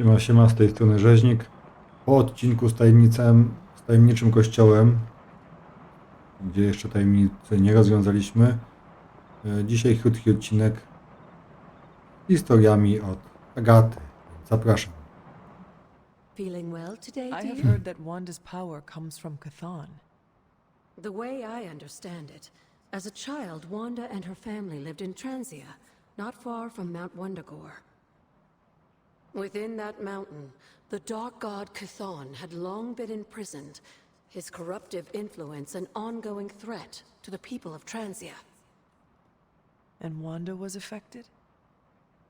Siema, z tej strony Rzeźnik. Po odcinku z tajemniczym kościołem, gdzie jeszcze tajemnicy nie rozwiązaliśmy, dzisiaj krótki odcinek z historiami od Agaty. Zapraszam. Feeling well today, I dear? have heard that Wanda's power comes from Chthon. The way I understand it, as a child, Wanda and her family lived in Transia, not far from Mount Wundagore. Within that mountain, the dark god Chthon had long been imprisoned, his corruptive influence an ongoing threat to the people of Transia. And Wanda was affected?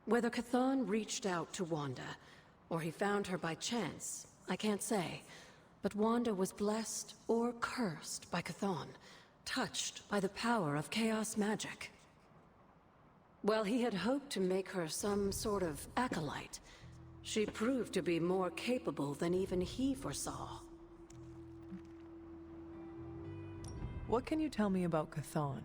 Whether Chthon reached out to Wanda, or he found her by chance, I can't say. But Wanda was blessed or cursed by Chthon, touched by the power of chaos magic. While he had hoped to make her some sort of acolyte, she proved to be more capable than even he foresaw. What can you tell me about Chthon?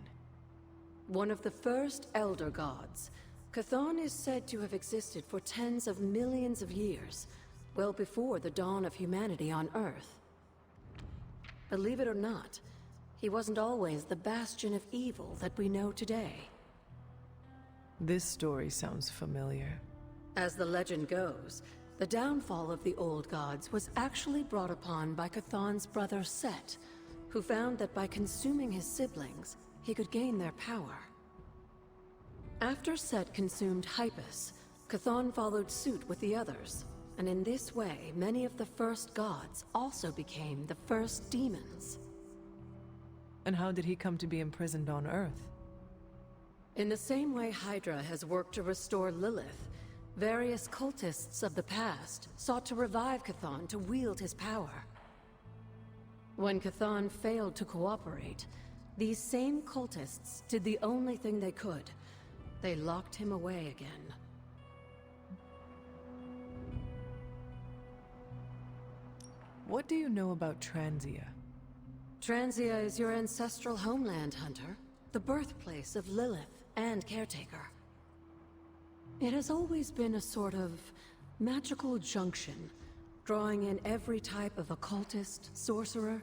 One of the first Elder Gods, Chthon is said to have existed for tens of millions of years, well before the dawn of humanity on Earth. Believe it or not, he wasn't always the bastion of evil that we know today. This story sounds familiar. As the legend goes, the downfall of the old gods was actually brought upon by Chthon's brother Set, who found that by consuming his siblings, he could gain their power. After Set consumed Hypus, Chthon followed suit with the others, and in this way, many of the first gods also became the first demons. And how did he come to be imprisoned on Earth? In the same way Hydra has worked to restore Lilith, various cultists of the past sought to revive Chthon to wield his power. When Chthon failed to cooperate, these same cultists did the only thing they could. They locked him away again. What do you know about Transia? Transia is your ancestral homeland, Hunter, the birthplace of Lilith and Caretaker. It has always been a sort of magical junction, drawing in every type of occultist, sorcerer,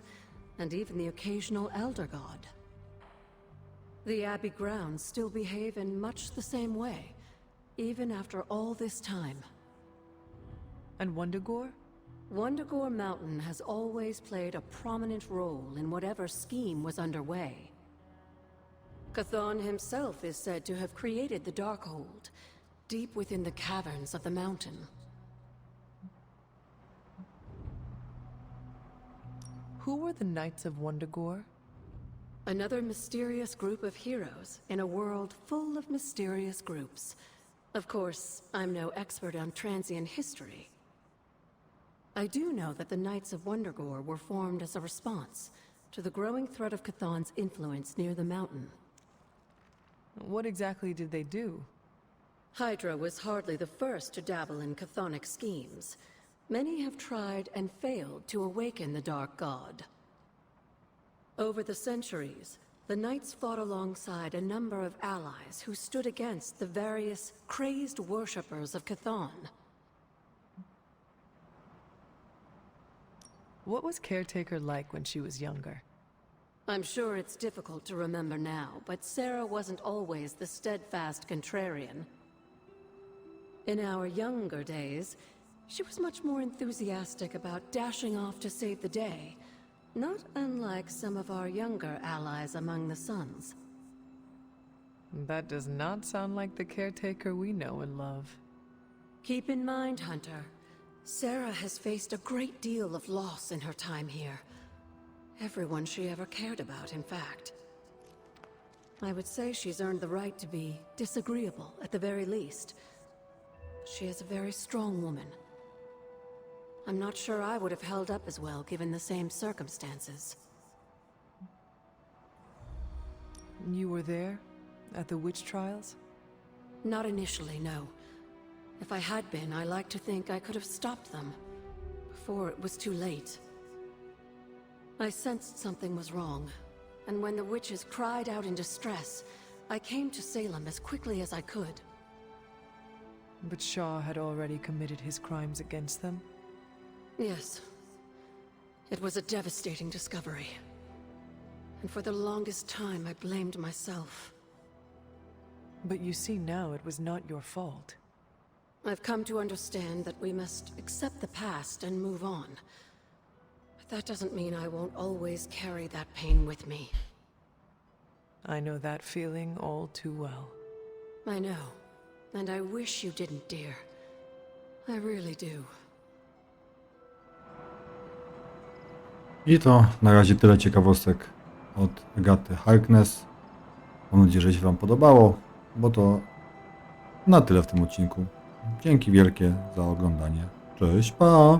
and even the occasional elder god. The Abbey grounds still behave in much the same way, even after all this time. And Wundagore? Wundagore Mountain has always played a prominent role in whatever scheme was underway. Chthon himself is said to have created the Darkhold, deep within the caverns of the mountain. Who were the Knights of Wundagore? Another mysterious group of heroes in a world full of mysterious groups. Of course, I'm no expert on Transian history. I do know that the Knights of Wundagore were formed as a response to the growing threat of Chthon's influence near the mountain. What exactly did they do? Hydra was hardly the first to dabble in chthonic schemes. Many have tried and failed to awaken the Dark God. Over the centuries, the Knights fought alongside a number of allies who stood against the various crazed worshippers of Chthon. What was Caretaker like when she was younger? I'm sure it's difficult to remember now, but Sarah wasn't always the steadfast contrarian. In our younger days, she was much more enthusiastic about dashing off to save the day, not unlike some of our younger allies among the SUNS. That does not sound like the Caretaker we know and love. Keep in mind, Hunter, Sarah has faced a great deal of loss in her time here. Everyone she ever cared about, in fact. I would say she's earned the right to be disagreeable, at the very least. She is a very strong woman. I'm not sure I would have held up as well given the same circumstances. You were there? At the witch trials? Not initially, no. If I had been, I like to think I could have stopped them before it was too late. I sensed something was wrong, and when the witches cried out in distress, I came to Salem as quickly as I could. But Shaw had already committed his crimes against them? Yes. It was a devastating discovery. And for the longest time, I blamed myself. But you see now it was not your fault. I've come to understand that we must accept the past and move on. But that doesn't mean I won't always carry that pain with me. I know that feeling all too well. I know. And I wish you didn't, dear. I really do. I to na razie tyle ciekawostek od Agaty Harkness. Mam nadzieję, że się Wam podobało, bo to na tyle w tym odcinku. Dzięki wielkie za oglądanie. Cześć, pa!